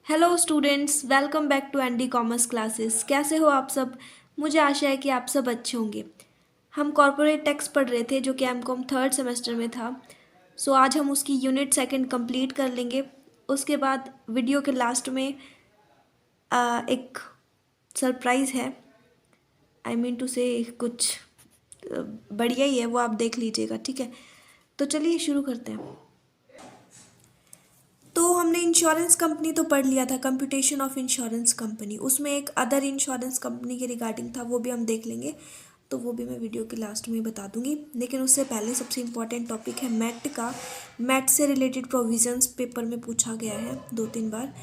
Hello students, welcome back to ND commerce classes. कैसे हो आप सब? मुझे आशा है कि आप सब अच्छे होंगे। हम कॉर्पोरेट टैक्स पढ़ रहे थे जो कि एमकॉम थर्ड सेमेस्टर में था। सो आज हम उसकी यूनिट सेकंड कंप्लीट कर लेंगे। उसके बाद वीडियो के लास्ट में एक सरप्राइज़ है। आई मीन टू से कुछ बढ़िया ही है, वो आप देख लीजिएगा, ठीक है। तो चलिए शुरू करते हैं। तो हमने इंश्योरेंस कंपनी तो पढ़ लिया था, कंप्यूटेशन ऑफ इंश्योरेंस कंपनी। उसमें एक अदर इंश्योरेंस कंपनी के रिगार्डिंग था, वो भी हम देख लेंगे। तो वो भी मैं वीडियो के लास्ट में बता दूंगी। लेकिन उससे पहले सबसे इम्पॉर्टेंट टॉपिक है मैट का। मैट से रिलेटेड प्रोविजंस पेपर में पूछा गया है 2-3 बार,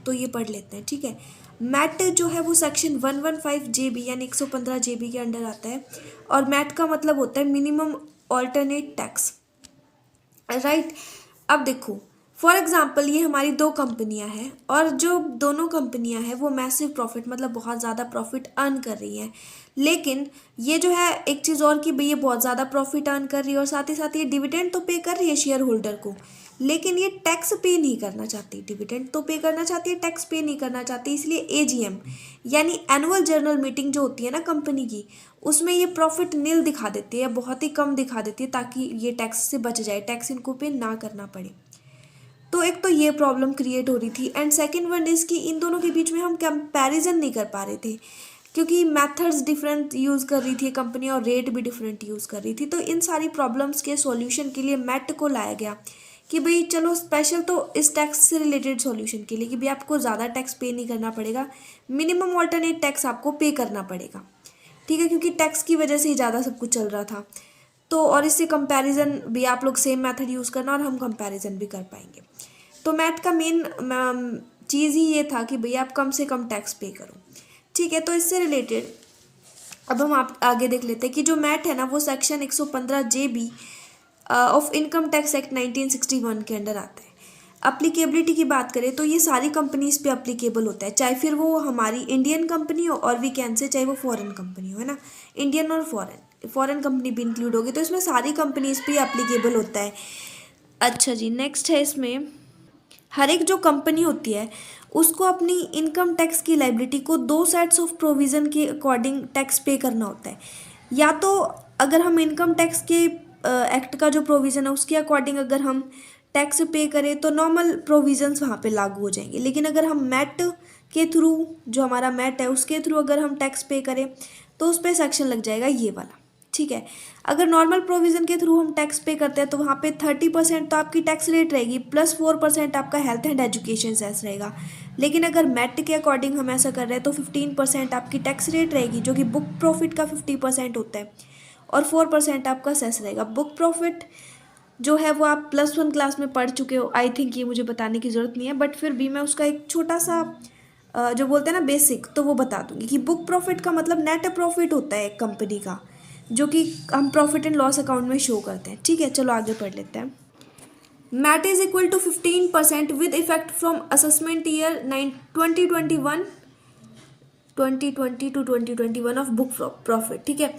तो ये पढ़ लेते हैं, ठीक है। मैट जो है वो सेक्शन 115 जेबी यानी 115 जेबी के अंडर आता है। और मैट का मतलब होता है मिनिमम ऑल्टरनेट टैक्स, राइट। अब देखो, फॉर एग्जाम्पल ये हमारी दो कंपनियां हैं और जो दोनों कंपनियां हैं वो मैसिव प्रॉफिट मतलब बहुत ज़्यादा प्रॉफिट अर्न कर रही हैं। लेकिन ये जो है एक चीज़ और कि भाई ये बहुत ज़्यादा प्रॉफिट अर्न कर रही है और साथ ही साथ ये डिविडेंड तो पे कर रही है शेयर होल्डर को, लेकिन ये टैक्स पे नहीं करना चाहती। डिविडेंड तो पे करना चाहती है, टैक्स पे नहीं करना चाहती। इसलिए एजीएम यानी एनुअल जनरल मीटिंग जो होती है ना कंपनी की, उसमें ये प्रॉफिट नील दिखा देती है, बहुत ही कम दिखा देती है, ताकि ये टैक्स से बच जाए, टैक्स इनको पे ना करना पड़े। तो एक तो ये प्रॉब्लम क्रिएट हो रही थी एंड सेकंड वन इज़ कि इन दोनों के बीच में हम कंपैरिजन नहीं कर पा रहे थे, क्योंकि मेथड्स डिफरेंट यूज़ कर रही थी कंपनी और रेट भी डिफरेंट यूज़ कर रही थी। तो इन सारी प्रॉब्लम्स के सॉल्यूशन के लिए मैट को लाया गया कि भाई चलो स्पेशल तो इस टैक्स से रिलेटेड सॉल्यूशन के लिए कि भाई आपको ज़्यादा टैक्स पे नहीं करना पड़ेगा, मिनिमम ऑल्टरनेट टैक्स आपको पे करना पड़ेगा, ठीक है, क्योंकि टैक्स की वजह से ही ज़्यादा सब कुछ चल रहा था। तो और इससे कंपैरिजन भी आप लोग सेम मेथड यूज़ करना और हम कंपैरिजन भी कर पाएंगे। तो मैट का मेन चीज़ ही ये था कि भैया आप कम से कम टैक्स पे करो, ठीक है। तो इससे रिलेटेड अब हम आप आगे देख लेते हैं कि जो मैट है ना वो section 115 JB of income tax act 1961 के अंडर आता है। अप्लीकेबिलिटी की बात करें तो ये सारी कंपनीज पे अप्लीकेबल होता है, चाहे फिर वो हमारी इंडियन कंपनी हो और वी कैन से चाहे वो फॉरेन कंपनी हो, है ना। इंडियन और फॉरेन, फॉरेन कंपनी भी इंक्लूड होगी, तो इसमें सारी कंपनीज पे अप्लीकेबल होता है। अच्छा जी, नेक्स्ट है इसमें हर एक जो कंपनी होती है उसको अपनी इनकम टैक्स की लाइबिलिटी को दो सेट्स ऑफ प्रोविज़न के अकॉर्डिंग टैक्स पे करना होता है। या तो अगर हम इनकम टैक्स के एक्ट का जो प्रोविज़न है उसके अकॉर्डिंग अगर हम टैक्स पे करें तो नॉर्मल प्रोविजंस वहाँ पे लागू हो जाएंगे। लेकिन अगर हम मैट के थ्रू, जो हमारा मैट है उसके थ्रू अगर हम टैक्स पे करें तो उस पर सेक्शन लग जाएगा ये वाला, ठीक है। अगर नॉर्मल प्रोविज़न के थ्रू हम टैक्स पे करते हैं तो वहाँ पे 30% तो आपकी टैक्स रेट रहेगी, प्लस 4% आपका हेल्थ एंड एजुकेशन सेस रहेगा। लेकिन अगर मैट के अकॉर्डिंग हम ऐसा कर रहे हैं तो 15% आपकी टैक्स रेट रहेगी, जो कि बुक प्रॉफिट का 50% होता है, और 4% आपका सेस रहेगा। बुक प्रॉफिट जो है वो आप +1 क्लास में पढ़ चुके हो, आई थिंक ये मुझे बताने की ज़रूरत नहीं है, बट फिर भी मैं उसका एक छोटा सा जो बोलते हैं ना बेसिक, तो वो बता दूंगी कि बुक प्रॉफिट का मतलब नेट प्रॉफिट होता है एक कंपनी का, जो कि हम प्रॉफिट एंड लॉस अकाउंट में शो करते हैं, ठीक है। चलो आगे पढ़ लेते हैं। MAT is equal to 15% with effect from assessment year 2020 of book profit, ठीक है।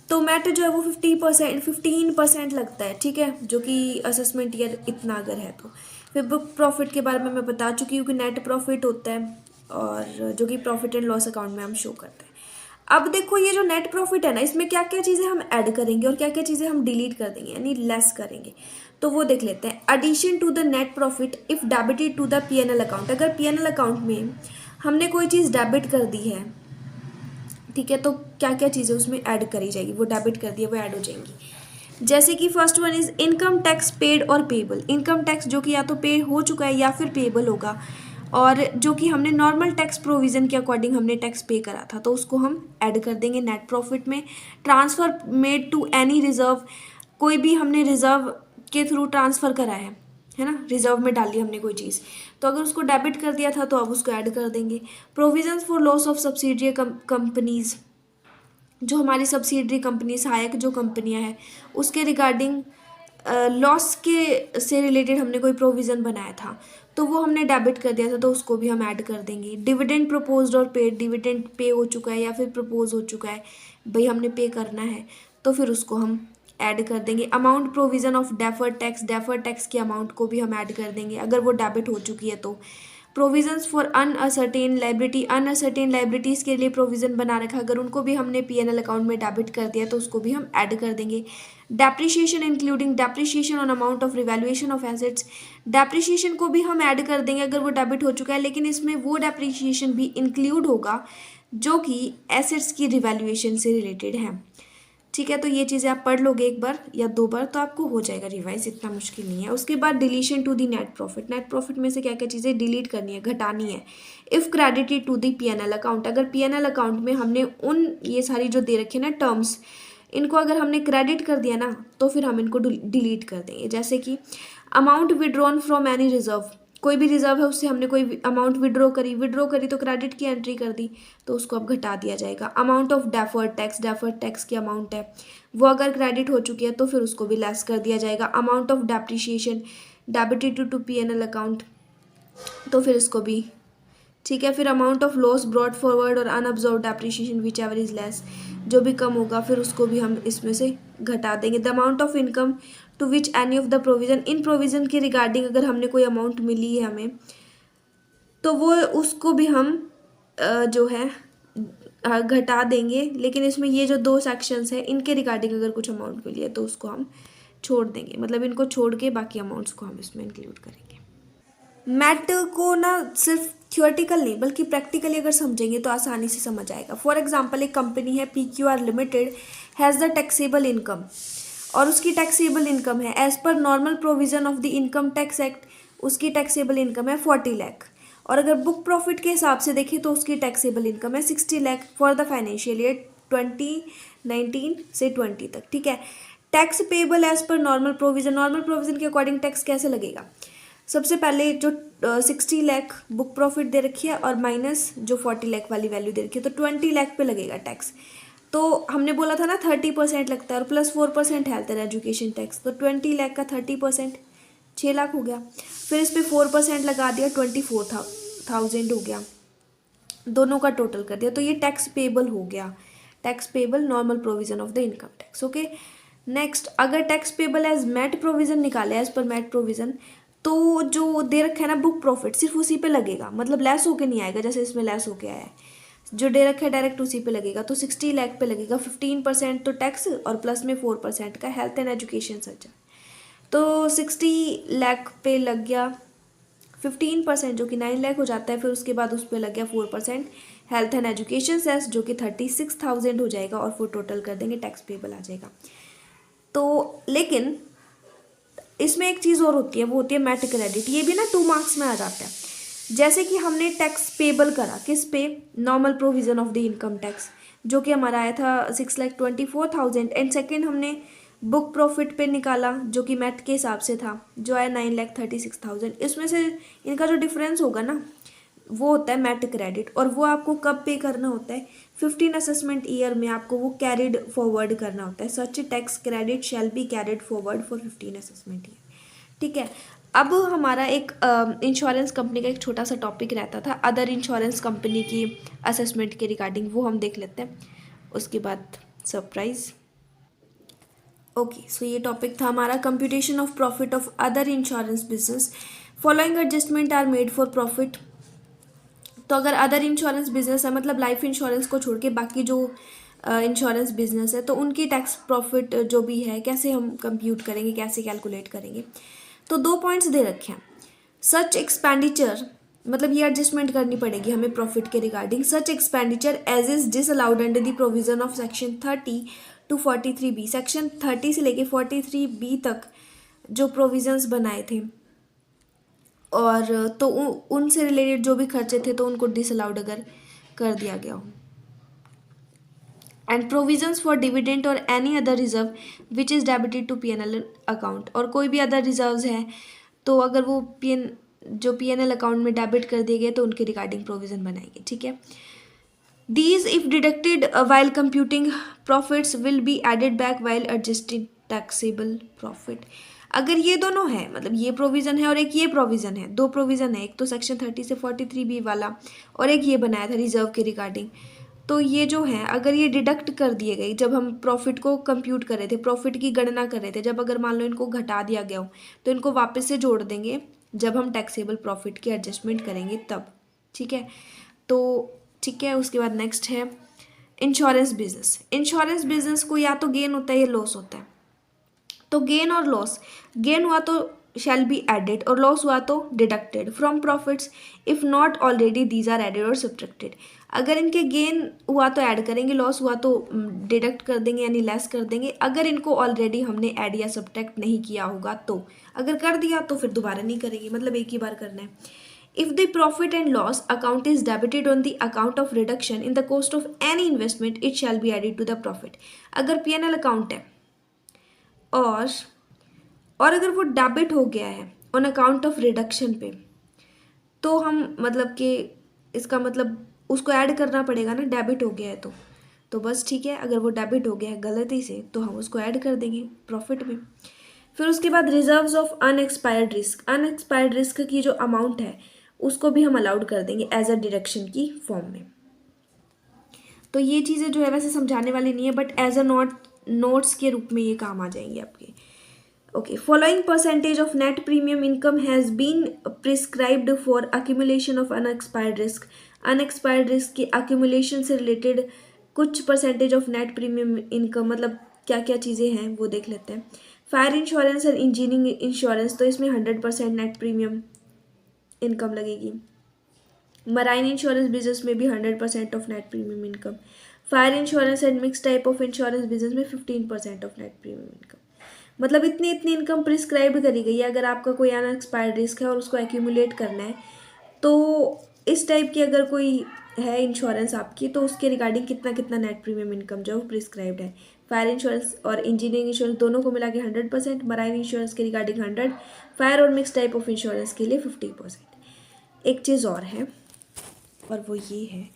तो मैट जो है वो 15% लगता है, ठीक है, जो कि असेसमेंट ईयर इतना अगर है तो। फिर बुक प्रॉफिट के बारे में मैं बता चुकी हूँ कि नेट प्रॉफिट होता है और जो कि प्रॉफिट एंड लॉस अकाउंट में हम शो करते हैं। अब देखो ये जो नेट प्रॉफिट है ना, इसमें क्या क्या चीज़ें हम ऐड करेंगे और क्या क्या चीज़ें हम डिलीट कर देंगे यानी लेस करेंगे, तो वो देख लेते हैं। Addition to the net profit if debited to the PNL account, अगर पीएनएल अकाउंट में हमने कोई चीज़ डेबिट कर दी है, ठीक है, तो क्या क्या चीज़ें उसमें ऐड करी जाएगी, वो डेबिट कर दी है वो ऐड हो जाएंगी। जैसे कि first one is income tax paid और पेबल। इनकम टैक्स जो कि या तो पे हो चुका है या फिर पेबल होगा, और जो कि हमने नॉर्मल टैक्स प्रोविज़न के अकॉर्डिंग हमने टैक्स पे करा था, तो उसको हम ऐड कर देंगे नेट प्रॉफिट में। Transfer made to any reserve, कोई भी हमने रिजर्व के थ्रू ट्रांसफ़र करा है ना, रिजर्व में डाली हमने कोई चीज़, तो अगर उसको डेबिट कर दिया था तो अब उसको ऐड कर देंगे। Provisions for loss of subsidiary companies, जो हमारी सब्सिडरी कंपनी सहायक जो कंपनियां हैं उसके रिगार्डिंग लॉस के से रिलेटेड हमने कोई प्रोविज़न बनाया था तो वो हमने डेबिट कर दिया था, तो उसको भी हम ऐड कर देंगे। डिविडेंड प्रपोज्ड और पेड, डिविडेंड पे हो चुका है या फिर प्रपोज हो चुका है, भाई हमने पे करना है, तो फिर उसको हम ऐड कर देंगे। Amount provision of deferred tax, deferred tax की अमाउंट को भी हम ऐड कर देंगे अगर वो डेबिट हो चुकी है तो। Provisions for uncertain liability, uncertain liabilities के लिए प्रोविज़न बना रखा, अगर उनको भी हमने पीएनएल अकाउंट में डेबिट कर दिया तो उसको भी हम ऐड कर देंगे। Depreciation including depreciation on amount of revaluation of assets, depreciation को भी हम ऐड कर देंगे अगर वो डेबिट हो चुका है, लेकिन इसमें वो डेप्रिशिएशन भी इंक्लूड होगा जो कि एसेट्स की रिवैल्यूएशन से रिलेटेड है। ठीक है, तो ये चीज़ें आप पढ़ लोगे एक बार या 2 बार तो आपको हो जाएगा रिवाइज, इतना मुश्किल नहीं है। उसके बाद deletion to the net profit, net profit में से क्या क्या चीज़ें डिलीट करनी है, घटानी है। If credited to the PNL account, अगर पीएनएल अकाउंट में हमने उन ये सारी जो दे रखी है ना टर्म्स, इनको अगर हमने क्रेडिट कर दिया ना तो फिर हम इनको डिलीट कर देंगे। जैसे कि amount withdrawn from any reserve, कोई भी रिजर्व है उससे हमने कोई अमाउंट विड्रॉ करी तो क्रेडिट की एंट्री कर दी तो उसको अब घटा दिया जाएगा। अमाउंट ऑफ डेफर्ड टैक्स की अमाउंट है वो अगर क्रेडिट हो चुकी है तो फिर उसको भी लेस कर दिया जाएगा। Amount of depreciation debited to PNL account तो फिर इसको भी, ठीक है। फिर amount of loss brought forward और unabsorbed depreciation whichever is less, जो भी कम होगा फिर उसको भी हम इसमें से घटा देंगे। The amount of income to which any of the provision, इन प्रोविज़न के रिगार्डिंग अगर हमने कोई अमाउंट मिली है हमें तो वो उसको भी हम जो है घटा देंगे, लेकिन इसमें ये जो 2 सेक्शंस हैं इनके रिगार्डिंग अगर कुछ अमाउंट मिली है तो उसको हम छोड़ देंगे, मतलब इनको छोड़ के बाकी अमाउंट्स को हम इसमें इंक्लूड करेंगे। मैट को ना सिर्फ थियोरेटिकल नहीं बल्कि प्रैक्टिकली अगर समझेंगे तो आसानी से समझ आएगा। फॉर एग्जांपल एक कंपनी है PQR limited has the taxable income, और उसकी टैक्सेबल इनकम है as per normal provision of the income tax act, उसकी टैक्सेबल इनकम है 40 लाख, और अगर बुक प्रॉफिट के हिसाब से देखें तो उसकी टैक्सेबल इनकम है 60 lakh for the financial year 2019 से 20 तक। ठीक है, tax payable as per normal provision के अकॉर्डिंग टैक्स कैसे लगेगा। सबसे पहले जो 60 लाख बुक प्रॉफिट दे रखी है और माइनस जो 40 लाख वाली वैल्यू दे रखी है तो 20 लाख पे लगेगा टैक्स। तो हमने बोला था ना 30% लगता है और plus 4% health and education tax, तो 20 लाख का 30% 6 लाख हो गया। फिर इस पर 4% लगा दिया 24,000 हो गया, दोनों का टोटल कर दिया तो ये टैक्स पेबल हो गया, tax payable normal provision of the income tax. Okay, next अगर tax payable as MAT provision निकाले एज पर मैट प्रोविजन तो जो दे रखा है ना बुक प्रॉफिट सिर्फ उसी पे लगेगा, मतलब लेस होके नहीं आएगा, जैसे इसमें लेस होके आया है, जो दे रखा है डायरेक्ट उसी पे लगेगा। तो 60 लाख पे लगेगा 15% तो टैक्स और प्लस में 4% का हेल्थ एंड एजुकेशन सर्चार्ज, तो 60 लाख पे लग गया 15% जो कि 9 लाख हो जाता है। फिर उसके बाद उस पर लग गया 4% हेल्थ एंड एजुकेशन सेस जो कि 36,000 हो जाएगा और फिर टोटल कर देंगे टैक्स पेबल आ जाएगा। तो लेकिन इसमें एक चीज़ और होती है, वो होती है मैट क्रेडिट, ये भी ना 2 मार्क्स में आ जाता है। जैसे कि हमने टैक्स पेबल करा किस पे, normal provision of the income tax जो कि हमारा आया था 6,24,000 एंड सेकेंड हमने बुक प्रॉफिट पे निकाला जो कि मैट के हिसाब से था जो आया 9,36,000। इसमें से इनका जो डिफरेंस होगा ना वो होता है मैट क्रेडिट, और वो आपको कब पे करना होता है 15 असेसमेंट ईयर में आपको वो कैरिड फॉरवर्ड करना होता है। Such tax credit shall be carried forward for 15 assessment year. ठीक है, अब हमारा एक इंश्योरेंस कंपनी का एक छोटा सा टॉपिक रहता था अदर इंश्योरेंस कंपनी की असेसमेंट के रिगार्डिंग, वो हम देख लेते हैं उसके बाद सरप्राइज। ओके, सो ये टॉपिक था हमारा computation of profit of other insurance business, following adjustment are made for profit. तो अगर अदर इंश्योरेंस बिजनेस है मतलब लाइफ इंश्योरेंस को छोड़ के बाकी जो इंश्योरेंस बिजनेस है तो उनकी टैक्स प्रॉफिट जो भी है कैसे हम कंप्यूट करेंगे, कैसे कैलकुलेट करेंगे। तो 2 पॉइंट्स दे रखे हैं। सच एक्सपेंडिचर, मतलब ये एडजस्टमेंट करनी पड़ेगी हमें प्रॉफिट के regarding. Such expenditure as is disallowed under the provision of section 30 to 43B, section 30 से लेके 43B तक जो प्रोविजंस बनाए थे और तो उनसे रिलेटेड जो भी खर्चे थे तो उनको डिसअलाउड अगर कर दिया गया हो। एंड प्रोविजंस फॉर डिविडेंड और any other reserve which is debited to PNL account, और कोई भी अदर रिजर्व्स है तो अगर वो पीएनएल अकाउंट में डेबिट कर दिए गए तो उनके रिगार्डिंग प्रोविजन बनाएंगे। ठीक है, these if deducted while computing profits will be added back while adjusting taxable profit। अगर ये दोनों है मतलब ये प्रोविज़न है और एक ये प्रोविज़न है, 2 प्रोविज़न है, एक तो सेक्शन 30 से 43B वाला और एक ये बनाया था रिजर्व के रिगार्डिंग, तो ये जो है अगर ये डिडक्ट कर दिए गए जब हम प्रॉफिट को कंप्यूट कर रहे थे, प्रॉफिट की गणना कर रहे थे, जब अगर मान लो इनको घटा दिया गया हो तो इनको वापस से जोड़ देंगे जब हम टैक्सेबल प्रॉफिट की एडजस्टमेंट करेंगे तब, ठीक है। तो ठीक है, उसके बाद नेक्स्ट है इंश्योरेंस बिजनेस। इंश्योरेंस बिजनेस को या तो गेन होता है या लॉस होता है। तो गेन और लॉस, गेन हुआ तो शैल बी एडेड और लॉस हुआ तो deducted from profits if not already these are added और सब्ट्रैक्टेड। अगर इनके गेन हुआ तो ऐड करेंगे, लॉस हुआ तो डिडक्ट कर देंगे यानी लेस कर देंगे, अगर इनको ऑलरेडी हमने ऐड या सब्ट्रैक्ट नहीं किया होगा तो। अगर कर दिया तो फिर दोबारा नहीं करेंगे, मतलब एक ही बार करना है। If the profit and loss account is debited on the account of reduction in the cost of any investment, it shall be added to the profit. अगर P&L अकाउंट है और अगर वो डेबिट हो गया है ऑन अकाउंट ऑफ रिडक्शन पे, तो हम मतलब कि इसका मतलब उसको ऐड करना पड़ेगा ना, डेबिट हो गया है तो बस ठीक है। अगर वो डेबिट हो गया है गलती से तो हम उसको ऐड कर देंगे प्रॉफिट में। फिर उसके बाद reserves of unexpired risk, unexpired risk की जो अमाउंट है उसको भी हम अलाउड कर देंगे एज अ डिडक्शन की फॉर्म में। तो ये चीज़ें जो है वैसे समझाने वाली नहीं है, बट एज अ नोट्स के रूप में ये काम आ जाएंगे आपके। Okay, following percentage of net premium income has been prescribed for accumulation of unexpired risk. Unexpired risk की अक्यूमुलेशन से रिलेटेड कुछ percentage of net premium income, मतलब क्या क्या चीज़ें हैं वो देख लेते हैं। फायर इंश्योरेंस और इंजीनियरिंग इंश्योरेंस, तो इसमें 100% नेट प्रीमियम इनकम लगेगी। मराइन इंश्योरेंस बिजनेस में भी 100% of net premium income. Fire insurance and mix type of insurance business में 15% ऑफ नेट प्रीमियम इनकम। मतलब इतनी इनकम प्रिस्क्राइब करी गई है। अगर आपका कोई अनएक्सपायर्ड रिस्क है और उसको एक्यूमुलेट करना है, तो इस टाइप की अगर कोई है इंश्योरेंस आपकी, तो उसके रिगार्डिंग कितना कितना नेट प्रीमियम इनकम जो प्रिस्क्राइब्ड है। फायर इंश्योरेंस और इंजीनियरिंग इंश्योरेंस दोनों को मिला के 100%, मराइन इंश्योरेंस के रिगार्डिंग 100, फायर और मिक्स टाइप ऑफ इंश्योरेंस के लिए 50%। एक चीज़ और है और वो ये है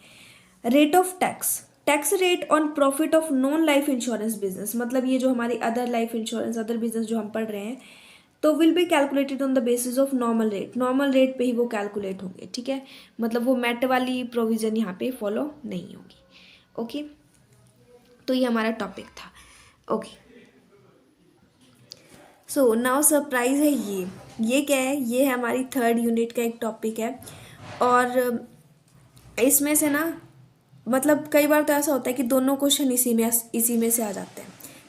rate of tax. Tax rate on profit of non life insurance business, मतलब ये जो हमारी other life insurance other business जो हम पढ़ रहे हैं, तो will be calculated on the basis of normal rate. Normal rate पे ही वो कैलकुलेट होंगे, ठीक है। मतलब वो मेट वाली प्रोविज़न यहाँ पे फॉलो नहीं होगी। ओके, तो ये हमारा टॉपिक था। ओके, सो नाउ सरप्राइज है ये क्या है? ये है हमारी 3rd यूनिट का एक टॉपिक है। और इसमें से ना मतलब कई बार तो ऐसा होता है कि दोनों क्वेश्चन इसी में से आ जाते हैं,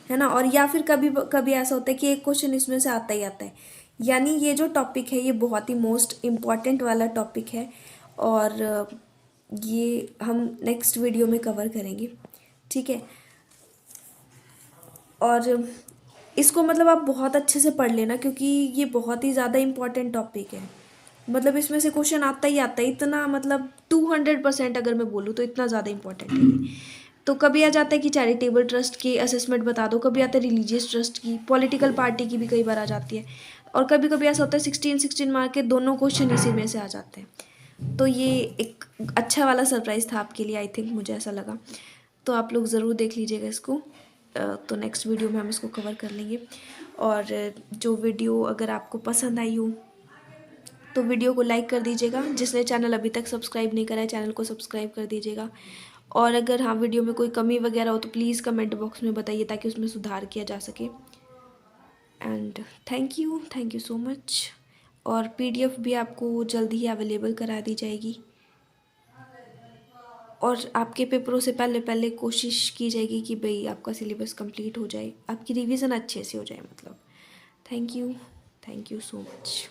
है ना। और या फिर कभी कभी ऐसा होता है कि एक क्वेश्चन इसमें से आता ही आता है। यानी ये जो टॉपिक है ये बहुत ही मोस्ट इम्पॉर्टेंट वाला टॉपिक है और ये हम नेक्स्ट वीडियो में कवर करेंगे, ठीक है। और इसको मतलब आप बहुत अच्छे से पढ़ लेना, क्योंकि ये बहुत ही ज़्यादा इम्पॉर्टेंट टॉपिक है। मतलब इसमें से क्वेश्चन आता ही आता है, इतना मतलब 200% अगर मैं बोलूँ तो इतना ज़्यादा इंपॉर्टेंट है ये। तो कभी आ जाता है कि चैरिटेबल ट्रस्ट की असेसमेंट बता दो, कभी आता है रिलीजियस ट्रस्ट की, पॉलिटिकल पार्टी की भी कई बार आ जाती है, और कभी कभी ऐसा होता है 16 मार्क के दोनों क्वेश्चन इसी में से आ जाते हैं। तो ये एक अच्छा वाला सरप्राइज़ था आपके लिए, आई थिंक, मुझे ऐसा लगा। तो आप लोग ज़रूर देख लीजिएगा इसको। तो नेक्स्ट वीडियो में हम इसको कवर कर लेंगे। और जो वीडियो अगर आपको पसंद आई हो तो वीडियो को लाइक कर दीजिएगा। जिसने चैनल अभी तक सब्सक्राइब नहीं करा है चैनल को सब्सक्राइब कर दीजिएगा। और अगर हाँ वीडियो में कोई कमी वगैरह हो तो प्लीज़ कमेंट बॉक्स में बताइए ताकि उसमें सुधार किया जा सके। And thank you so much. और PDF भी आपको जल्दी ही अवेलेबल करा दी जाएगी। और आपके पेपरों से पहले कोशिश की जाएगी कि भाई आपका सिलेबस कंप्लीट हो जाए, आपकी रिवीजन अच्छे से हो जाए मतलब। Thank you so much.